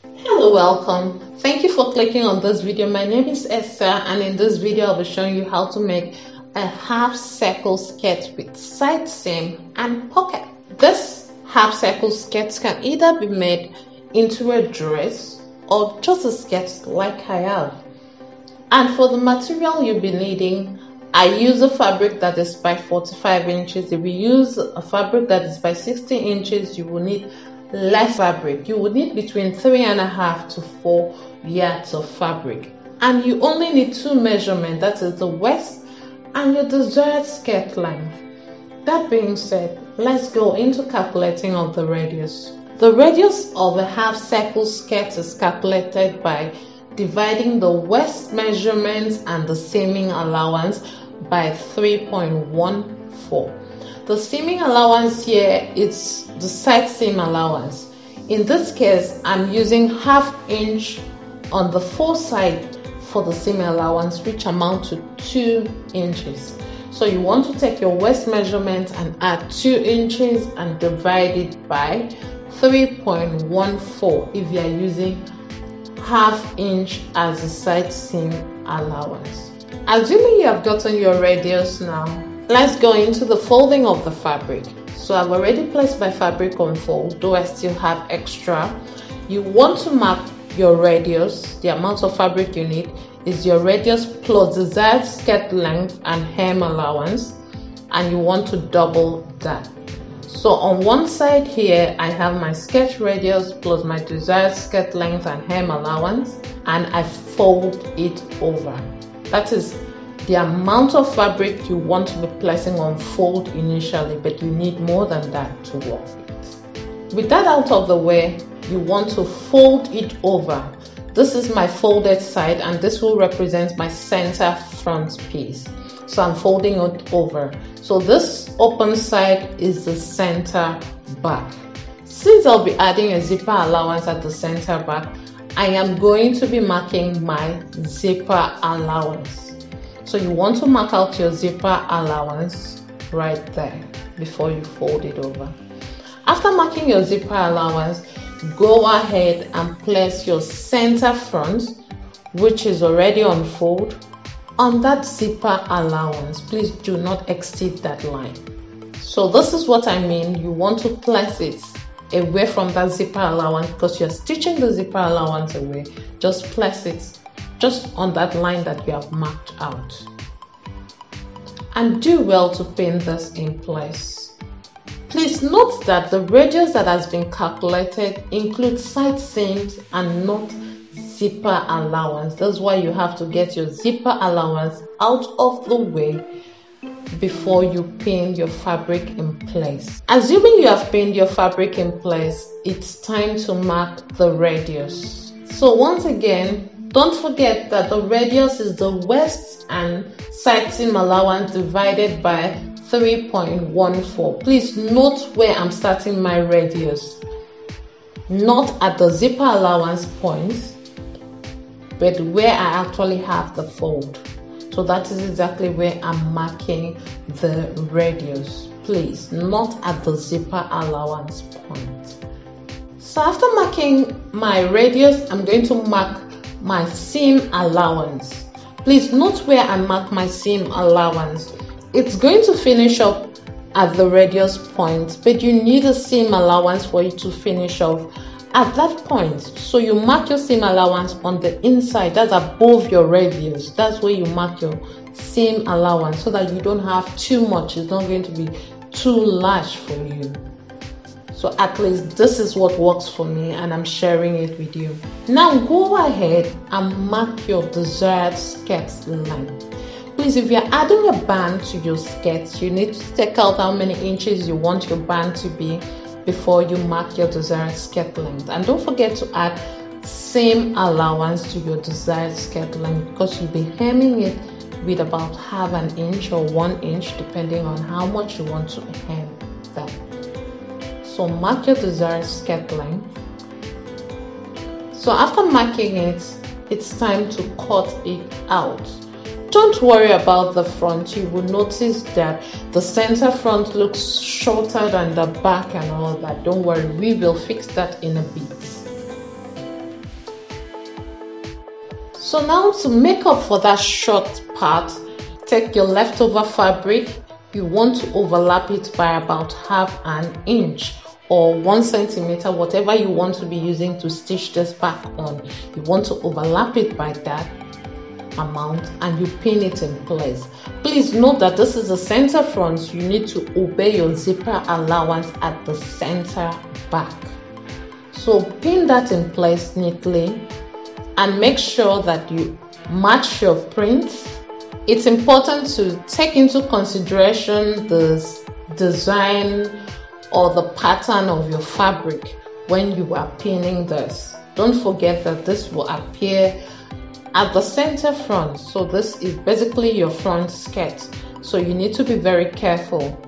Hello, welcome. Thank you for clicking on this video. My name is Esther, and in this video I'll be showing you how to make a half circle skirt with side seam and pocket. This half circle skirt can either be made into a dress or just a skirt like I have. And for the material you'll be needing, I use a fabric that is by 45 inches. If you use a fabric that is by 60 inches, you will need less fabric. You will need between 3.5 to 4 yards of fabric. And you only need two measurements, that is the waist and your desired skirt length. That being said, let's go into calculating of the radius. The radius of a half circle skirt is calculated by dividing the waist measurements and the seaming allowance by 3.14. The seaming allowance here is the side seam allowance. In this case, I'm using 1/2 inch on the four side for the seam allowance, which amount to 2 inches. So you want to take your waist measurement and add 2 inches and divide it by 3.14 if you are using 1/2 inch as the side seam allowance. Assuming you have gotten your radius now, let's go into the folding of the fabric. So I've already placed my fabric on fold, though I still have extra. You want to mark your radius. The amount of fabric you need is your radius plus desired skirt length and hem allowance, and you want to double that. So on one side here, I have my skirt radius plus my desired skirt length and hem allowance, and I fold it over. That is the amount of fabric you want to be placing on fold initially, but you need more than that to work with. With that out of the way, you want to fold it over. This is my folded side, and this will represent my center front piece. So I'm folding it over. So this open side is the center back. Since I'll be adding a zipper allowance at the center back, I am going to be marking my zipper allowance. So you want to mark out your zipper allowance right there before you fold it over. After marking your zipper allowance, go ahead and place your center front, which is already on fold, on that zipper allowance. Please do not exceed that line. So this is what I mean. You want to place it away from that zipper allowance because you're stitching the zipper allowance away. Just place it just on that line that you have marked out. And do well to pin this in place. Please note that the radius that has been calculated includes side seams and not zipper allowance. That's why you have to get your zipper allowance out of the way before you pin your fabric in place. Assuming you have pinned your fabric in place, it's time to mark the radius. So once again, don't forget that the radius is the waist and side seam allowance divided by 3.14. Please note where I'm starting my radius. Not at the zipper allowance point, but where I actually have the fold. So that is exactly where I'm marking the radius. Please, not at the zipper allowance point. So after marking my radius, I'm going to mark my seam allowance. Please note where I mark my seam allowance. It's going to finish up at the radius point, but you need a seam allowance for it to finish off at that point. So you mark your seam allowance on the inside, that's above your radius. That's where you mark your seam allowance so that you don't have too much. It's not going to be too large for you. So at least this is what works for me, and I'm sharing it with you. Now go ahead and mark your desired skirt length. Please, if you're adding a band to your skirt, you need to take out how many inches you want your band to be before you mark your desired skirt length. And don't forget to add seam allowance to your desired skirt length because you'll be hemming it with about 1/2 inch or 1 inch depending on how much you want to hem that. So mark your desired skirt length. So after marking it, it's time to cut it out. Don't worry about the front. You will notice that the center front looks shorter than the back and all that. Don't worry, we will fix that in a bit. So now to make up for that short part, take your leftover fabric. You want to overlap it by about half an inch or 1 centimeter, whatever you want to be using to stitch this back on. You want to overlap it by that amount and you pin it in place. Please note that this is the center front, so you need to obey your zipper allowance at the center back. So pin that in place neatly and make sure that you match your prints. It's important to take into consideration the design or the pattern of your fabric when you are pinning this. Don't forget that this will appear at the center front. So this is basically your front skirt. So you need to be very careful.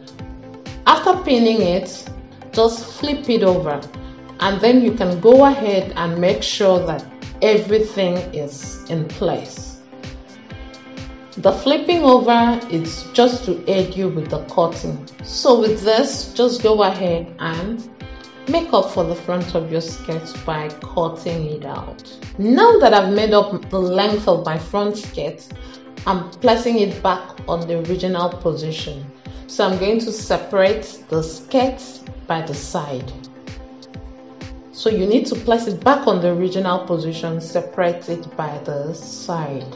After pinning it, just flip it over and then you can go ahead and make sure that everything is in place. The flipping over is just to aid you with the cutting. So with this, just go ahead and make up for the front of your skirt by cutting it out. Now that I've made up the length of my front skirt, I'm placing it back on the original position. So I'm going to separate the skirt by the side. So you need to place it back on the original position, separate it by the side.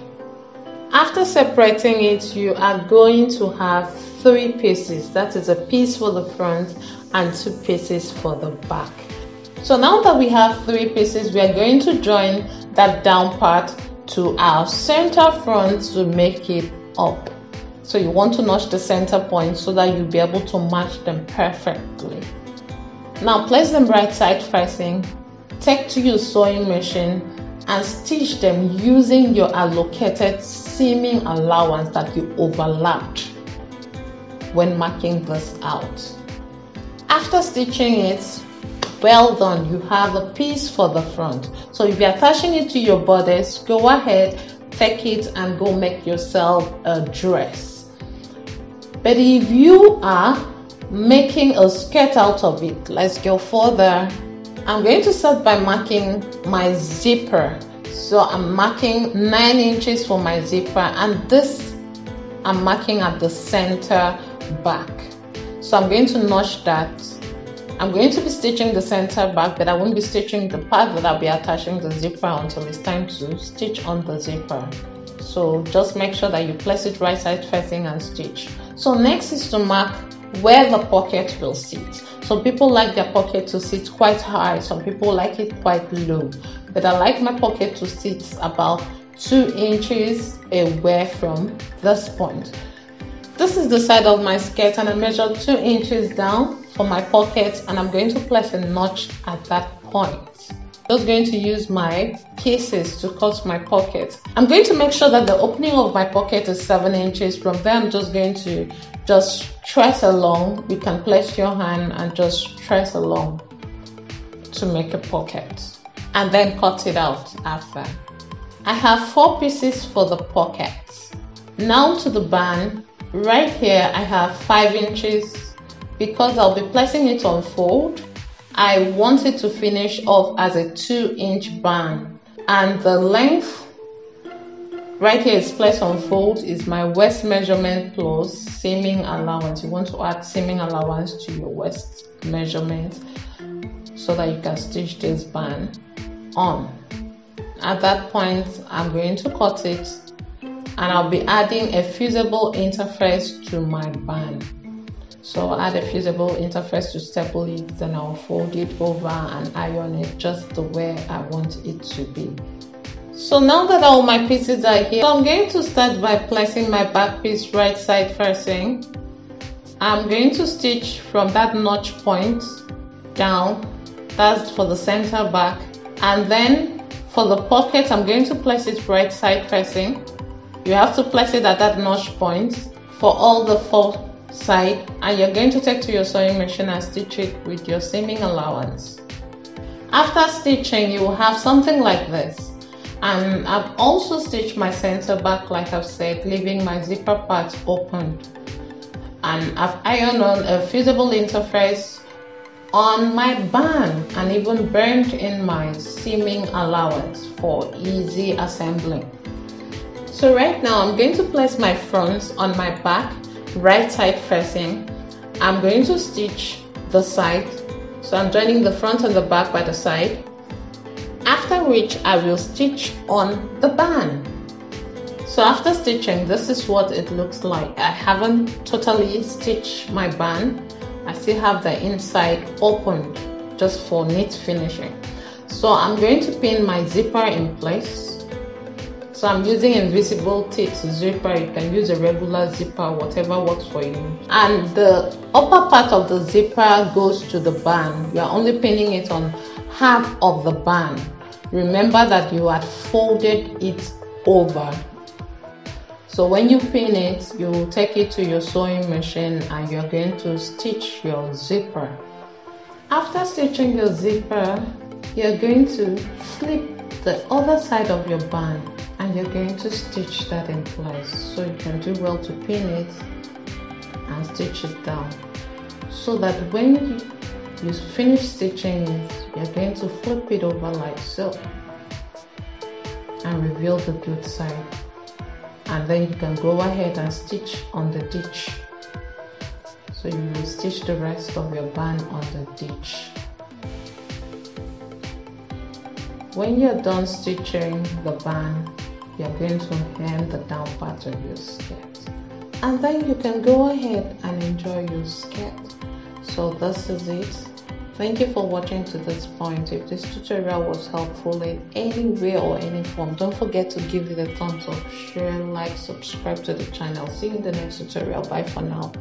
After separating it, you are going to have 3 pieces. That is a piece for the front and 2 pieces for the back. So now that we have 3 pieces, we are going to join that down part to our center front to make it up. So you want to notch the center point so that you'll be able to match them perfectly. Now place them right side facing, take to your sewing machine and stitch them using your allocated seaming allowance that you overlapped when marking this out. After stitching it, well done, you have a piece for the front. So if you're attaching it to your bodice, go ahead, take it and go make yourself a dress. But if you are making a skirt out of it, let's go further. I'm going to start by marking my zipper. So I'm marking 9 inches for my zipper and this I'm marking at the center back. So I'm going to notch that. I'm going to be stitching the center back, but I won't be stitching the part that I'll be attaching the zipper until it's time to stitch on the zipper. So just make sure that you place it right side facing and stitch. So next is to mark where the pocket will sit. Some people like their pocket to sit quite high, some people like it quite low, but I like my pocket to sit about 2 inches away from this point. This is the side of my skirt and I measured 2 inches down for my pocket and I'm going to place a notch at that point. Just going to use my pieces to cut my pocket. I'm going to make sure that the opening of my pocket is 7 inches. From there I'm just going to trace along. You can place your hand and just trace along to make a pocket and then cut it out after. I have 4 pieces for the pocket. Now to the band. Right here I have 5 inches. Because I'll be placing it on fold, I want it to finish off as a 2-inch band, and the length right here is placed on fold is my waist measurement plus seaming allowance. You want to add seaming allowance to your waist measurement so that you can stitch this band on. At that point I'm going to cut it and I'll be adding a fusible interface to my band. So I'll add a fusible interface to staple it, then I'll fold it over and iron it just the way I want it to be. So now that all my pieces are here, so I'm going to start by placing my back piece right side facing. I'm going to stitch from that notch point down, that's for the center back, and then for the pocket I'm going to place it right side facing. You have to place it at that notch point for all the 4 side, and you're going to take to your sewing machine and stitch it with your seaming allowance. After stitching you will have something like this, and I've also stitched my center back like I've said, leaving my zipper part open, and I've ironed on a fusible interface on my band and even burnt in my seaming allowance for easy assembling. So right now I'm going to place my fronts on my back, right side facing. I'm going to stitch the side. So I'm joining the front and the back by the side. After which I will stitch on the band. So after stitching, this is what it looks like. I haven't totally stitched my band. I still have the inside opened just for neat finishing. So I'm going to pin my zipper in place. So I'm using invisible tips zipper. You can use a regular zipper, whatever works for you. And the upper part of the zipper goes to the band. You are only pinning it on half of the band. Remember that you had folded it over. So when you pin it, you will take it to your sewing machine and you're going to stitch your zipper. After stitching your zipper, you're going to flip the other side of your band and you're going to stitch that in place. So you can do well to pin it and stitch it down. So that when you finish stitching it, you're going to flip it over like so and reveal the good side. And then you can go ahead and stitch on the ditch. So you will stitch the rest of your band on the ditch. When you're done stitching the band, you're going to hem the down part of your skirt. And then you can go ahead and enjoy your skirt. So this is it. Thank you for watching to this point. If this tutorial was helpful in any way or any form, don't forget to give it a thumbs up, share, like, subscribe to the channel. See you in the next tutorial. Bye for now.